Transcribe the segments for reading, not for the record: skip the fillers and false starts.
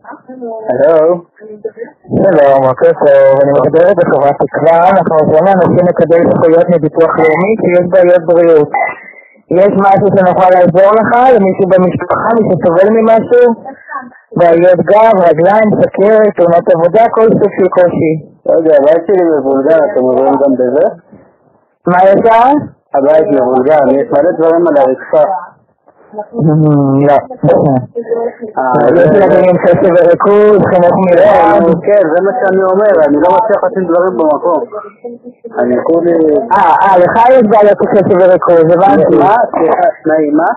הלו. שלום, בוקר טוב, אני מדברת בחברת תקווה, אנחנו עוזרים לאנשים לקבל זכויות מביטוח לאומי שיש בעיות בריאות. יש משהו שנוכל לעזור לך, למישהו במשפחה, מי שסובל ממשהו? בעיות גב, רגליים, סכרת, תאונות עבודה, כל סוג של קושי. רגע, הבית שלי מבולגר, אתם עוברים גם בזה? מה יצא? הבית מבולגר, יש מלא דברים על הרצפה. לא. יש ילדים קשב וריכוז, חינוך מיוחד. כן, זה מה שאני אומר, אני לא מצליח לשים דברים במקום. אני כולי... לך יש בעיות קשב וריכוז, הבנתי. מה? מה?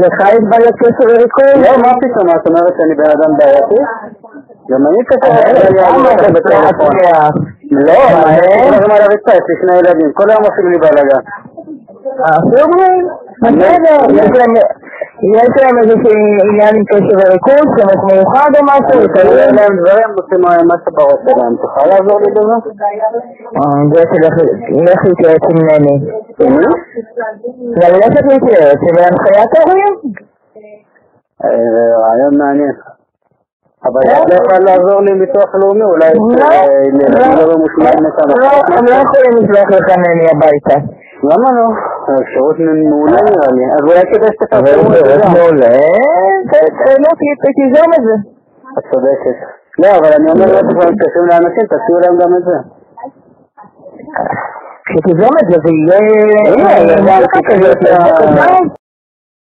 לך יש בעיות קשב וריכוז? לא, מה פתאום? את אומרת שאני בן אדם בעייתי? גם אני קצת... לא, אני דברים על הרצפה, יש לי שני ילדים, כל היום עושים לי בלגן. סוגרים, בסדר, יש להם איזושהי עניין עם קשב וריכוז, חינוך מיוחד או משהו? יש להם דברים, עושים מה שבראש שלהם, תוכל לעזור לי בזה? זה שלך להתייעץ עם נני. ללכת להתייעץ עם הנחיית ההורים? רעיון מעניין. אבל את לא יכולה לעזור לי ביטוח לאומי, אולי הם לא יכולים לשלוח לך נני הביתה. למה לא? האפשרות מעולה נראה לי, אז אולי כדאי שתפרסמו את זה. מעולה? תיזום את זה. את צודקת. לא, אבל אני אומר לא תפרסם תשים לאנשים, תציעו להם גם את זה. כשתיזום את זה, זה יהיה...